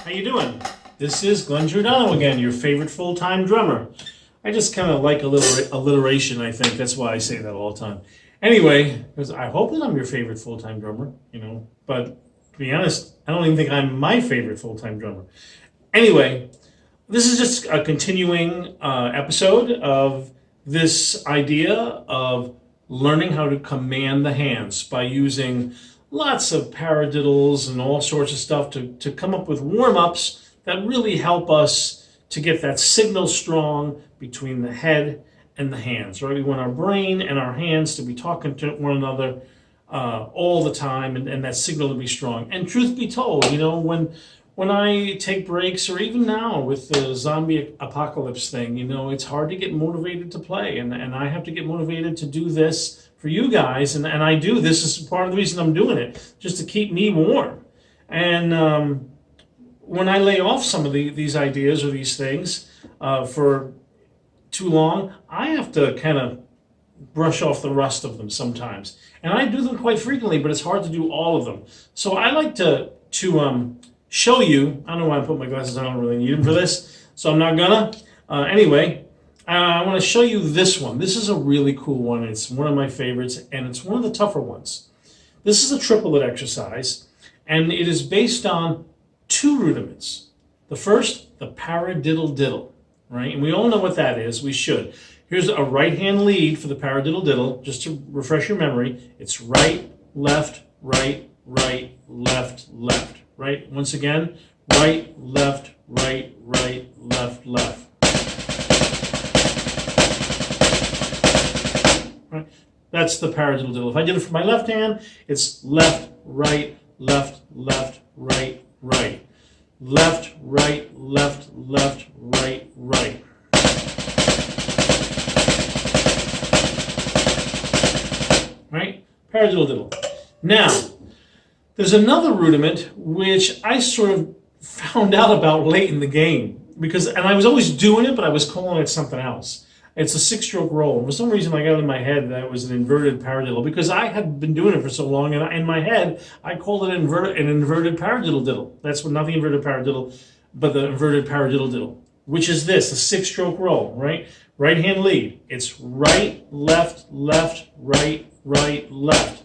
How you doing? This is Glenn Giordano again, your favorite full-time drummer. I just kind of like alliteration, I think. That's why I say that all the time. Anyway, because I hope that I'm your favorite full-time drummer, but to be honest, I don't even think I'm my favorite full-time drummer. Anyway, this is just a continuing episode of this idea of learning how to command the hands by using lots of paradiddles and all sorts of stuff to come up with warm-ups that really help us to get that signal strong between the head and the hands, right? We want our brain and our hands to be talking to one another all the time and that signal to be strong. And truth be told, when I take breaks, or even now with the zombie apocalypse thing, it's hard to get motivated to play. And I have to get motivated to do this for you guys. And I do. This is part of the reason I'm doing it, just to keep me warm. And when I lay off some of these ideas or these things for too long, I have to kind of brush off the rust of them sometimes. And I do them quite frequently, but it's hard to do all of them. So I like to show you. I don't know why I put my glasses on. I don't really need them for this, so I'm not gonna. Anyway, I want to show you this one. This is a really cool one. It's one of my favorites, and it's one of the tougher ones. This is a triplet exercise, and it is based on two rudiments. The first, the paradiddlediddle, right? And we all know what that is. We should. Here's a right-hand lead for the paradiddlediddle, just to refresh your memory. It's right, left, right, right, left, left. Right? Once again, right, left, right, right, left, left. Right? That's the paradiddlediddle. If I did it for my left hand, it's left, right, left, left, right, right. Left, right, left, left, right, right. Right? Paradiddlediddle. Now, there's another rudiment which I sort of found out about late in the game and I was always doing it, but I was calling it something else. It's a 6-stroke roll. For some reason, I got it in my head that it was an inverted paradiddle because I had been doing it for so long, and in my head, I called it an inverted paradiddlediddle. That's not the inverted paradiddle, but the inverted paradiddlediddle, which is this, a 6-stroke roll, right? Right-hand lead. It's right, left, left, right, right, left.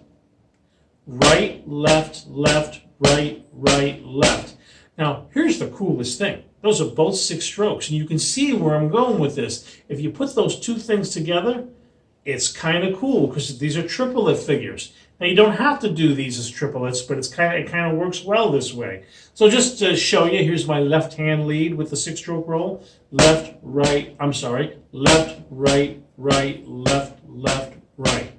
Right, left, left, right, right, left. Now, here's the coolest thing. Those are both 6 strokes, and you can see where I'm going with this. If you put those two things together, it's kind of cool because these are triplet figures. Now, you don't have to do these as triplets, but it kind of works well this way. So just to show you, here's my left-hand lead with the 6-stroke roll. Left, right, left, right, right, left, left, right.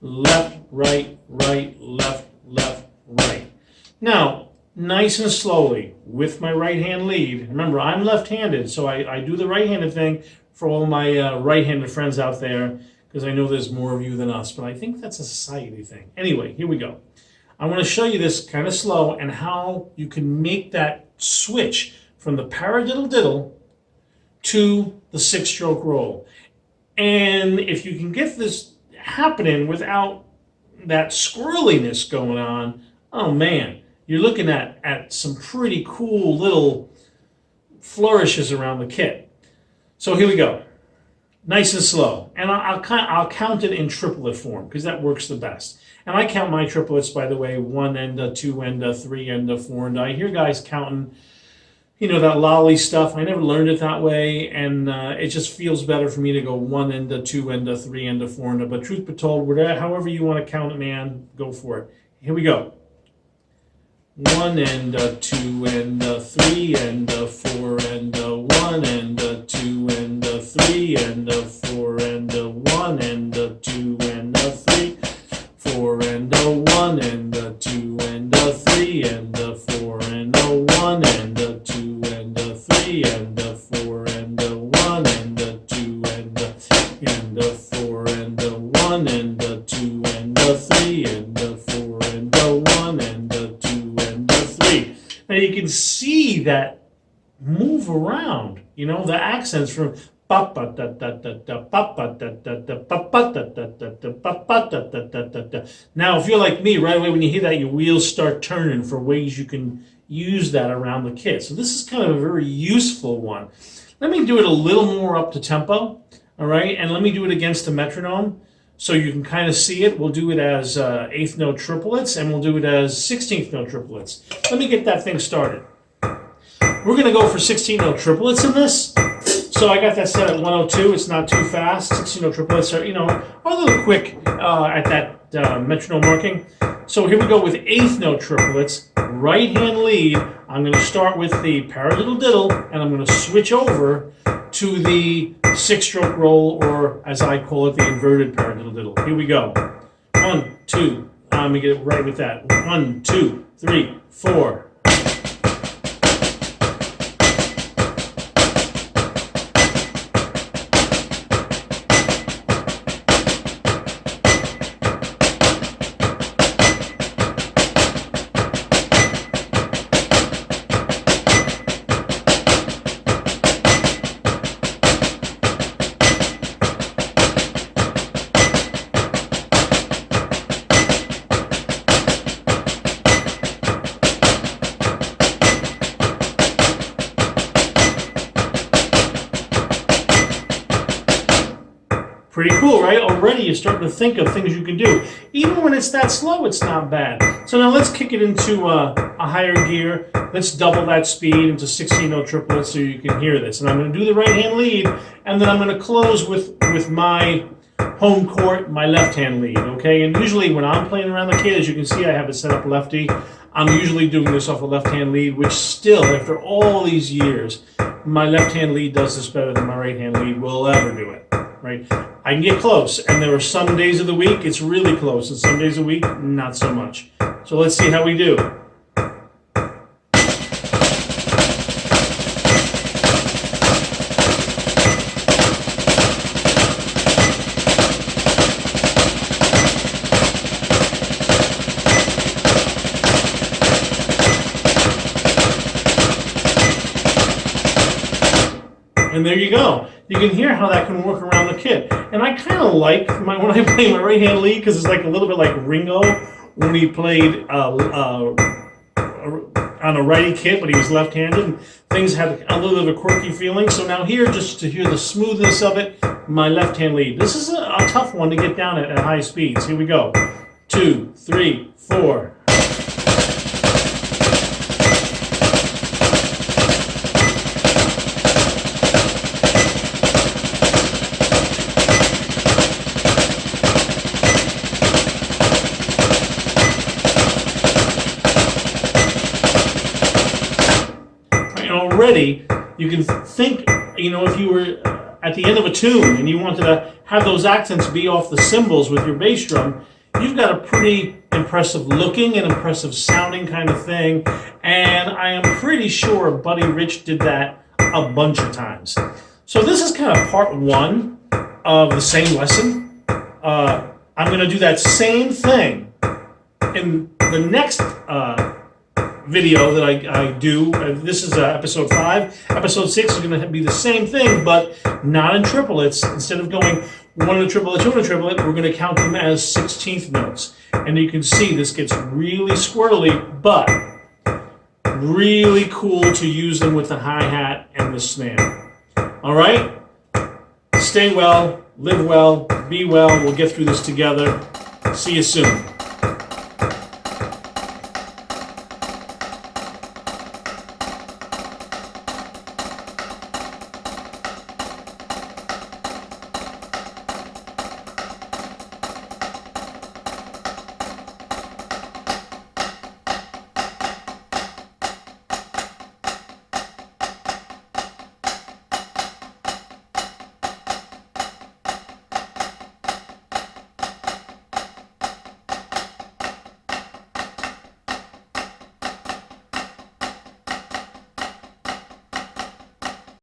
Left, right, right, left, left, right. Now, nice and slowly with my right-hand lead. Remember, I'm left-handed, so I do the right-handed thing for all my right-handed friends out there because I know there's more of you than us, but I think that's a society thing. Anyway, here we go. I want to show you this kind of slow and how you can make that switch from the paradiddlediddle to the 6-stroke roll. And if you can get this happening without that squirreliness going on, oh man, you're looking at some pretty cool little flourishes around the kit. So here we go, nice and slow, and I'll count it in triplet form because that works the best. And I count my triplets, by the way, 1 enda, 2 enda, 3 enda, 4 enda. I hear guys counting that lolly stuff. I never learned it that way, and it just feels better for me to go 1 enda, 2 enda, 3 enda, 4 enda. But truth be told, however you want to count it, man, go for it. Here we go. 1 enda, 2 enda, 3 enda, 4 enda, 1 enda, 2 enda, 3 enda, 4 enda, 1 enda, 2 enda, 3, 4 enda, 1 enda, 2 enda, 3 enda, 4 enda, 1 enda, 2 enda, 3 enda, 4 enda, 1 enda, 2 enda, 4 enda, 1 enda, 2 enda, 3 enda, 4 enda, 1 enda, 2 enda, 3. Now you can see that move around, the accents from now, if you're like me, right away when you hear that, your wheels start turning for ways you can use that around the kit. So this is kind of a very useful one. Let me do it a little more up to tempo, all right? And let me do it against the metronome so you can kind of see it. We'll do it as 8th note triplets, and we'll do it as 16th note triplets. Let me get that thing started. We're gonna go for 16th note triplets in this. So I got that set at 102. It's not too fast. 16 note triplets are, are a little quick at that metronome marking. So here we go with 8th note triplets, right hand lead. I'm going to start with the Paradiddlediddle, and I'm going to switch over to the 6-stroke roll, or as I call it, the inverted Paradiddlediddle. Here we go. 1, 2. Let me get it right with that. 1, 2, 3, 4. Pretty cool, right? Already you're starting to think of things you can do. Even when it's that slow, it's not bad. So now let's kick it into a higher gear. Let's double that speed into 16-note triplets so you can hear this. And I'm going to do the right-hand lead, and then I'm going to close with my home court, my left-hand lead, okay? And usually when I'm playing around the kit, as you can see, I have it set up lefty. I'm usually doing this off a left-hand lead, which still, after all these years, my left-hand lead does this better than my right-hand lead will ever do it, right? I can get close, and there are some days of the week it's really close, and some days of the week, not so much. So let's see how we do. And there you go. You can hear how that can work around the kit. And I kind of like when I play my right-hand lead, because it's like a little bit like Ringo when he played on a righty kit, but he was left-handed. And things had a little bit of a quirky feeling. So now here, just to hear the smoothness of it, my left-hand lead. This is a tough one to get down at high speeds. Here we go. 2, 3, 4. Already, you can think, if you were at the end of a tune and you wanted to have those accents be off the cymbals with your bass drum, you've got a pretty impressive looking and impressive sounding kind of thing. And I am pretty sure Buddy Rich did that a bunch of times. So this is kind of part 1 of the same lesson. I'm going to do that same thing in the next video that I do. This is episode 5. Episode 6 is going to be the same thing, but not in triplets. Instead of going 1 in a triplet, 2 in a triplet, we're going to count them as 16th notes. And you can see this gets really squirrely, but really cool to use them with the hi-hat and the snare. All right? Stay well, live well, be well. We'll get through this together. See you soon.